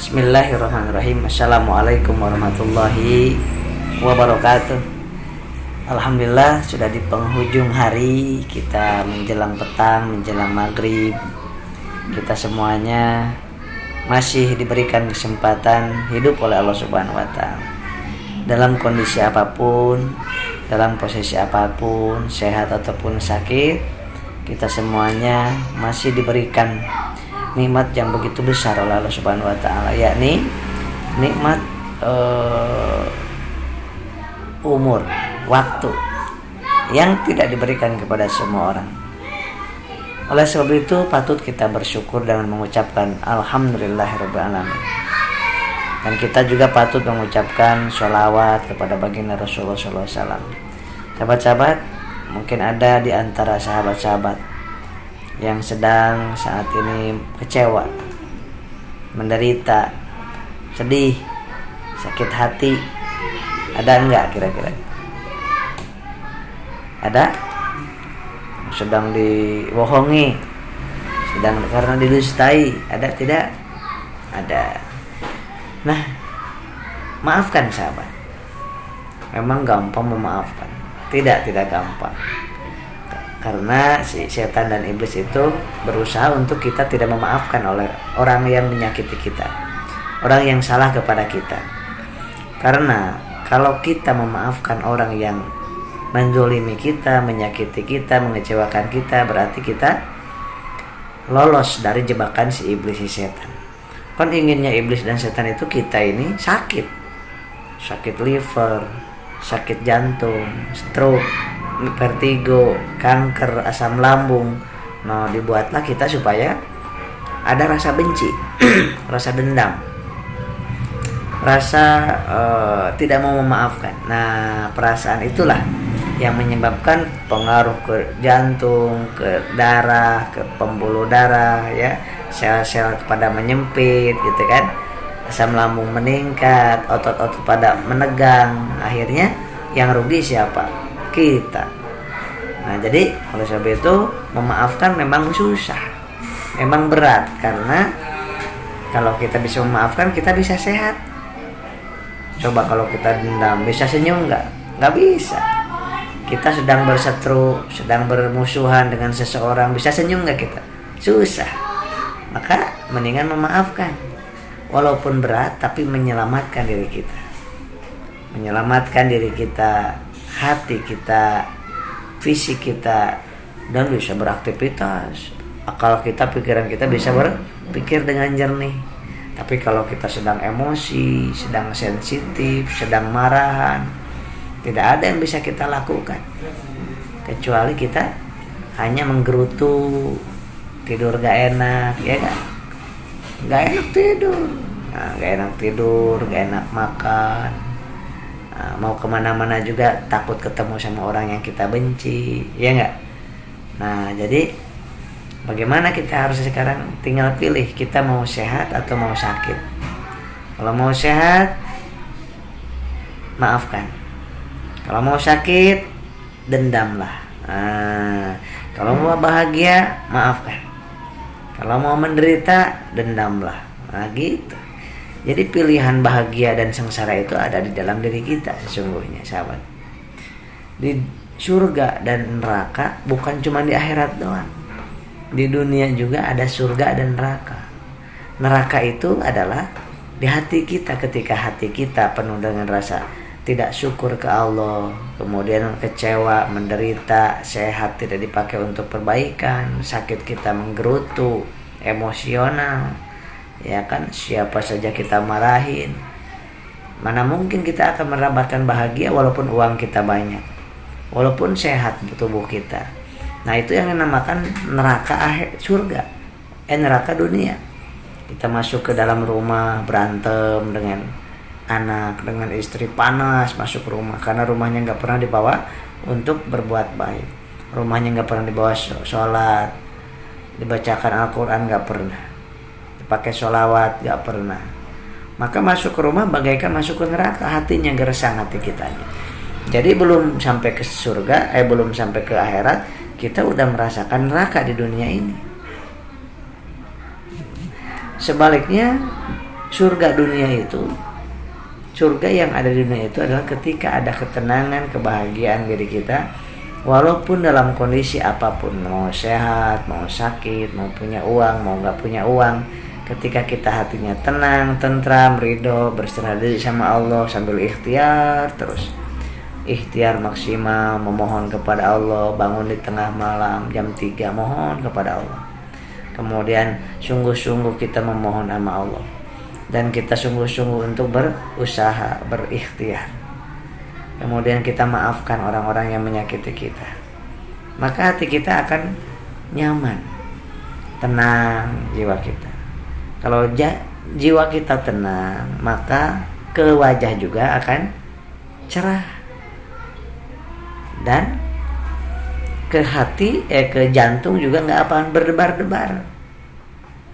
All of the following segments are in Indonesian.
Bismillahirrahmanirrahim. Assalamualaikum warahmatullahi wabarakatuh. Alhamdulillah sudah di penghujung hari, kita menjelang petang, menjelang maghrib. Kita semuanya masih diberikan kesempatan hidup oleh Allah Subhanahu wa Ta'ala. Dalam kondisi apapun, dalam posisi apapun, sehat ataupun sakit, kita semuanya masih diberikan nikmat yang begitu besar oleh Allah Subhanahu wa Ta'ala, yakni nikmat umur, waktu yang tidak diberikan kepada semua orang. Oleh sebab itu patut kita bersyukur dengan mengucapkan alhamdulillahirabbil alamin. Dan kita juga patut mengucapkan sholawat kepada baginda Rasulullah SAW. Sahabat-sahabat, mungkin ada di antara sahabat-sahabat yang sedang saat ini kecewa, menderita, sedih, sakit hati. Ada enggak kira-kira? Ada? Sedang dibohongi, sedang karena didustai, ada tidak? Ada. Nah, maafkan sahabat. Memang gampang memaafkan? Tidak gampang. Karena si setan dan iblis itu berusaha untuk kita tidak memaafkan oleh orang yang menyakiti kita, orang yang salah kepada kita. Karena kalau kita memaafkan orang yang menzolimi kita, menyakiti kita, mengecewakan kita, berarti kita lolos dari jebakan si iblis, si setan. Kan inginnya iblis dan setan itu kita ini sakit liver, sakit jantung, stroke, vertigo, kanker, asam lambung. Nah, dibuatlah kita supaya ada rasa benci, rasa dendam, rasa tidak mau memaafkan. Nah, perasaan itulah yang menyebabkan pengaruh ke jantung, ke darah, ke pembuluh darah, ya, sel-sel pada menyempit, gitu kan. Asam lambung meningkat, otot-otot pada menegang. Akhirnya yang rugi siapa? Kita. Nah, jadi oleh sebab itu memaafkan memang susah, memang berat, karena kalau kita bisa memaafkan kita bisa sehat. Coba kalau kita dendam, bisa senyum nggak bisa. Kita sedang berseteru, sedang bermusuhan dengan seseorang, bisa senyum nggak kita? Susah. Maka mendingan memaafkan, walaupun berat tapi menyelamatkan diri kita, menyelamatkan diri kita, hati kita, fisik kita, dan bisa beraktivitas. Akal kita, pikiran kita bisa berpikir dengan jernih. Tapi kalau kita sedang emosi, sedang sensitif, sedang marahan, tidak ada yang bisa kita lakukan kecuali kita hanya menggerutu, tidur gak enak, ya kan? Gak enak tidur, gak enak makan. Mau kemana-mana juga takut ketemu sama orang yang kita benci, ya enggak? Nah, jadi bagaimana kita harus sekarang? Tinggal pilih, kita mau sehat atau mau sakit. Kalau mau sehat, maafkan. Kalau mau sakit, dendamlah. Kalau mau bahagia, maafkan. Kalau mau menderita, dendamlah. Nah, gitu. Jadi pilihan bahagia dan sengsara itu ada di dalam diri kita sesungguhnya, sahabat. Di surga dan neraka bukan cuma di akhirat doang. Di dunia juga ada surga dan neraka. Neraka itu adalah di hati kita, ketika hati kita penuh dengan rasa tidak syukur ke Allah, kemudian kecewa, menderita, sehat tidak dipakai untuk perbaikan, sakit kita menggerutu, emosional, ya kan, siapa saja kita marahin. Mana mungkin kita akan mendapatkan bahagia walaupun uang kita banyak, walaupun sehat tubuh kita. Nah, itu yang dinamakan neraka surga, neraka dunia. Kita masuk ke dalam rumah, berantem dengan anak, dengan istri, panas masuk rumah karena rumahnya nggak pernah dibawa untuk berbuat baik, rumahnya nggak pernah dibawa sholat, dibacakan Al-Quran nggak pernah, pakai sholawat gak pernah. Maka masuk ke rumah bagaikan masuk ke neraka, hatinya gersang hati kitanya. Jadi belum sampai ke surga, belum sampai ke akhirat, kita udah merasakan neraka di dunia ini. Sebaliknya surga yang ada di dunia itu adalah ketika ada ketenangan, kebahagiaan diri kita, walaupun dalam kondisi apapun, mau sehat, mau sakit, mau punya uang, mau nggak punya uang. Ketika kita hatinya tenang, tentram, ridho, berserah diri sama Allah sambil ikhtiar terus, ikhtiar maksimal, memohon kepada Allah, bangun di tengah malam jam 3 mohon kepada Allah. Kemudian sungguh-sungguh kita memohon sama Allah, dan kita sungguh-sungguh untuk berusaha, berikhtiar. Kemudian kita maafkan orang-orang yang menyakiti kita. Maka hati kita akan nyaman, tenang jiwa kita. Kalau jiwa kita tenang, maka ke wajah juga akan cerah. Dan ke hati, ke jantung juga nggak akan berdebar-debar.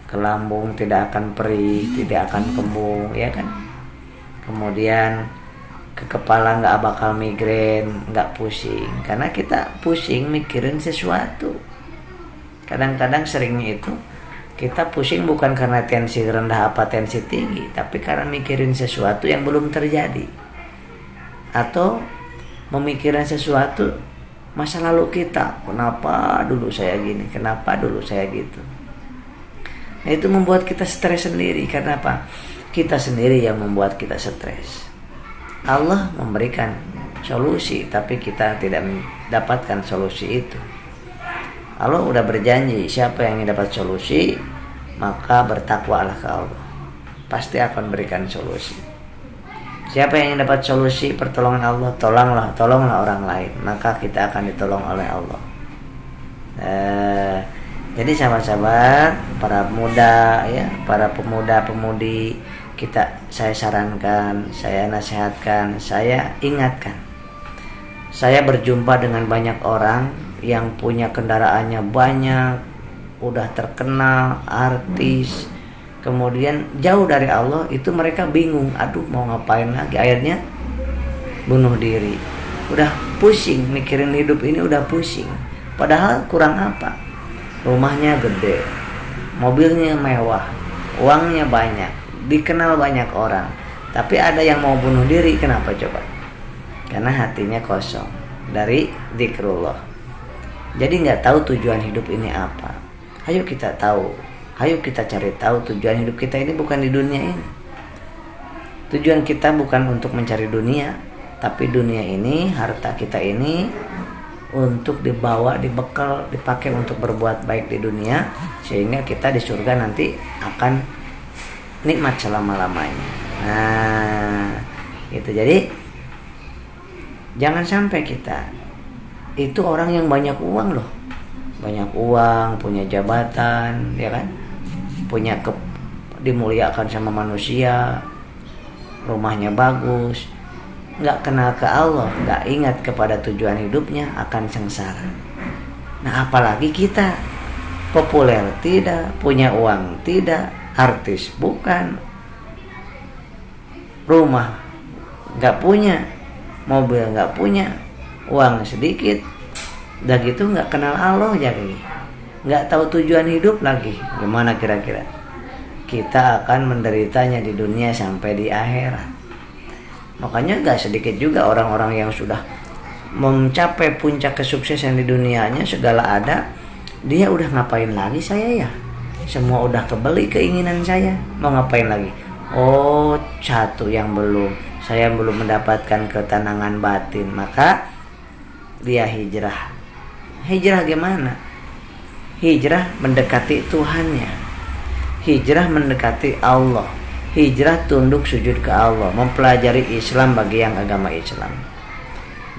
Ke lambung tidak akan perih, tidak akan kembung, ya kan? Kemudian ke kepala nggak bakal migrain, nggak pusing, karena kita pusing mikirin sesuatu. Kadang-kadang seringnya itu kita pusing bukan karena tensi rendah apa tensi tinggi, tapi karena mikirin sesuatu yang belum terjadi, atau memikirkan sesuatu masa lalu kita, kenapa dulu saya gini, kenapa dulu saya gitu. Nah, itu membuat kita stres sendiri. Karena apa? Kita sendiri yang membuat kita stres. Allah memberikan solusi, tapi kita tidak mendapatkan solusi itu. Allah udah berjanji, siapa yang dapat solusi, maka bertakwalah ke Allah, pasti akan berikan solusi. Siapa yang dapat solusi pertolongan Allah, tolonglah orang lain, maka kita akan ditolong oleh Allah. Jadi sahabat-sahabat, para muda, ya, para pemuda-pemudi, saya sarankan, saya nasihatkan, saya ingatkan. Saya berjumpa dengan banyak orang yang punya kendaraannya banyak, udah terkenal, artis, kemudian jauh dari Allah, itu mereka bingung, aduh mau ngapain lagi, akhirnya bunuh diri. Udah pusing mikirin hidup ini, udah pusing. Padahal kurang apa? Rumahnya gede, mobilnya mewah, uangnya banyak, dikenal banyak orang, tapi ada yang mau bunuh diri. Kenapa coba? Karena hatinya kosong dari zikrullah. Jadi nggak tahu tujuan hidup ini apa. Ayo kita tahu, ayo kita cari tahu tujuan hidup kita ini bukan di dunia ini. Tujuan kita bukan untuk mencari dunia, tapi dunia ini, harta kita ini untuk dibawa, dibekal, dipakai untuk berbuat baik di dunia, sehingga kita di surga nanti akan nikmat selama-lamanya. Nah, gitu. Jadi jangan sampai kita itu orang yang banyak uang loh, banyak uang, punya jabatan, ya kan, punya dimuliakan sama manusia, rumahnya bagus, nggak kenal ke Allah, nggak ingat kepada tujuan hidupnya, akan sengsara. Nah, apalagi kita populer tidak, punya uang tidak, artis bukan, rumah nggak punya, mobil nggak punya, uang sedikit, udah gitu nggak kenal Allah, jadi nggak tahu tujuan hidup lagi. Gimana kira-kira? Kita akan menderitanya di dunia sampai di akhirat. Makanya gak sedikit juga orang-orang yang sudah mencapai puncak kesuksesan di dunianya, segala ada, dia udah ngapain lagi saya ya? Semua udah kebeli keinginan saya, mau ngapain lagi? Oh, satu yang saya belum mendapatkan ketenangan batin, maka dia hijrah. Hijrah gimana? Hijrah mendekati Tuhannya, hijrah mendekati Allah, hijrah tunduk sujud ke Allah, mempelajari Islam bagi yang agama Islam.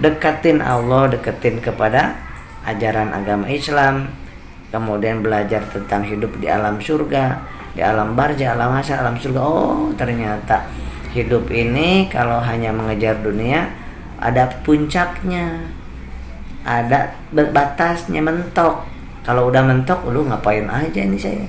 Dekatin Allah, deketin kepada ajaran agama Islam, kemudian belajar tentang hidup di alam surga, di alam barzah, alam hasyar, alam surga. Oh, ternyata hidup ini kalau hanya mengejar dunia, ada puncaknya, ada batasnya, mentok. Kalau udah mentok, lu ngapain aja nih saya?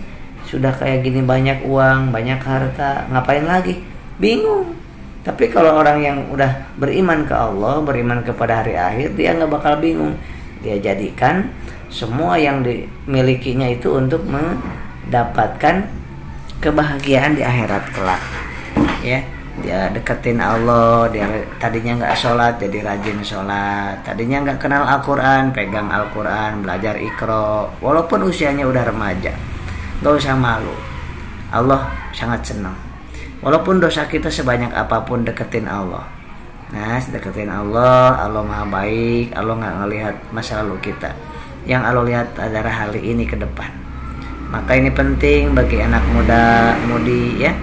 Sudah kayak gini banyak uang, banyak harta, ngapain lagi? Bingung. Tapi kalau orang yang udah beriman ke Allah, beriman kepada hari akhir, dia nggak bakal bingung. Dia jadikan semua yang dimilikinya itu untuk mendapatkan kebahagiaan di akhirat kelak. Ya, dia deketin Allah, dia tadinya nggak sholat jadi rajin sholat, tadinya nggak kenal Al-Quran, pegang Al-Quran, belajar Iqra, walaupun usianya udah remaja, nggak usah malu. Allah sangat senang. Walaupun dosa kita sebanyak apapun, deketin Allah. Nah, deketin Allah, Allah maha baik, Allah nggak ngelihat masa lalu kita. Yang Allah lihat adalah hari ini ke depan. Maka ini penting bagi anak muda, mudi ya,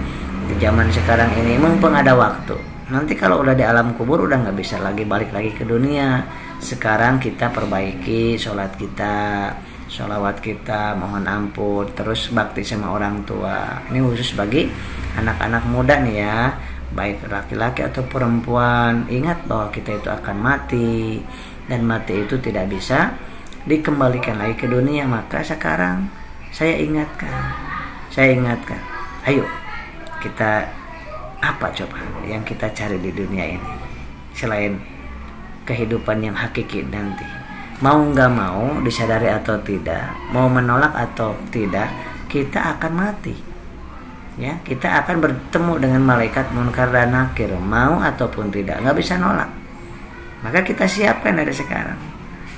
di zaman sekarang ini, mumpung ada waktu. Nanti kalau udah di alam kubur udah nggak bisa lagi balik lagi ke dunia. Sekarang kita perbaiki sholat kita, sholawat kita, mohon ampun, terus bakti sama orang tua. Ini khusus bagi anak-anak muda nih ya, baik laki-laki atau perempuan. Ingat bahwa kita itu akan mati, dan mati itu tidak bisa dikembalikan lagi ke dunia. Maka sekarang saya ingatkan, ayo kita apa coba yang kita cari di dunia ini selain kehidupan yang hakiki nanti. Mau nggak mau, disadari atau tidak, mau menolak atau tidak, kita akan mati. Ya, kita akan bertemu dengan malaikat munkar dan nakir, mau ataupun tidak, nggak bisa nolak. Maka kita siapkan dari sekarang.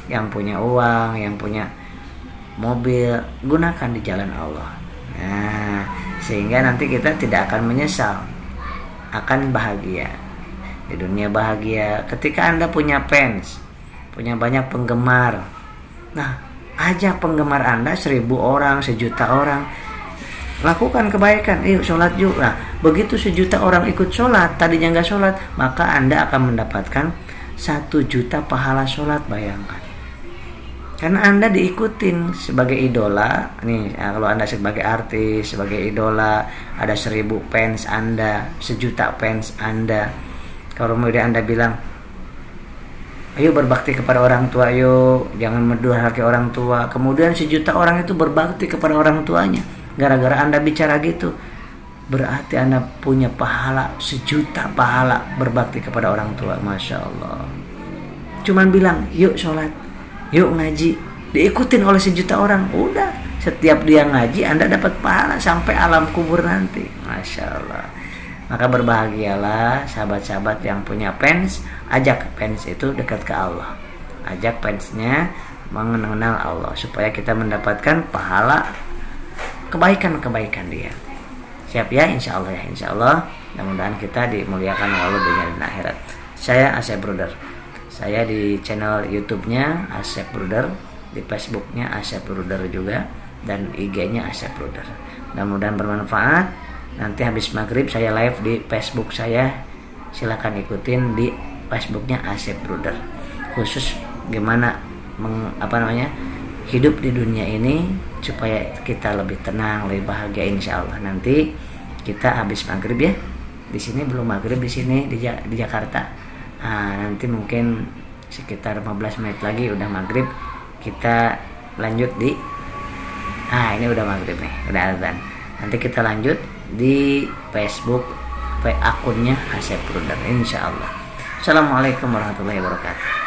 Yang punya uang, yang punya mobil, gunakan di jalan Allah. Nah, sehingga nanti kita tidak akan menyesal, akan bahagia di dunia, bahagia. Ketika Anda punya fans, punya banyak penggemar, nah ajak penggemar Anda 1000 orang, 1.000.000 orang, lakukan kebaikan, yuk sholat yuk. Nah, begitu 1.000.000 orang ikut sholat, tadinya nggak sholat, maka Anda akan mendapatkan 1.000.000 pahala sholat. Bayangkan, karena Anda diikutin sebagai idola nih. Nah, kalau Anda sebagai artis, sebagai idola, ada 1.000 fans Anda, 1.000.000 fans Anda. Kalau kemudian Anda bilang, ayo berbakti kepada orang tua, yuk jangan mendurhaka orang tua, kemudian 1.000.000 orang itu berbakti kepada orang tuanya, gara-gara Anda bicara gitu, berarti Anda punya pahala 1.000.000 pahala berbakti kepada orang tua. Masya Allah. Cuman bilang yuk sholat, yuk ngaji, diikutin oleh 1.000.000 orang, udah setiap dia ngaji Anda dapat pahala sampai alam kubur nanti. Masya Allah. Maka berbahagialah sahabat-sahabat yang punya fans. Ajak fans itu dekat ke Allah, ajak fansnya mengenal Allah, supaya kita mendapatkan pahala kebaikan-kebaikan dia. Siap ya, insya Allah ya, insya Allah. Mudah-mudahan kita dimuliakan oleh Allah dunia dan akhirat. Saya Asep Brother. Saya di channel YouTube-nya Asep Brother, di Facebook-nya Asep Brother juga, dan IG-nya Asep Brother. Mudah-mudahan bermanfaat. Nanti habis maghrib saya live di Facebook saya. Silakan ikutin di Facebook-nya Asep Brother. Khusus gimana hidup di dunia ini supaya kita lebih tenang, lebih bahagia, insya Allah. Nanti kita habis maghrib ya. Di sini belum maghrib, di sini di Jakarta. Nanti mungkin sekitar 15 menit lagi udah maghrib. Kita lanjut di ini udah maghrib nih, udah azan. Nanti kita lanjut di Facebook akunnya Asep Brother, insya Allah. Assalamualaikum warahmatullahi wabarakatuh.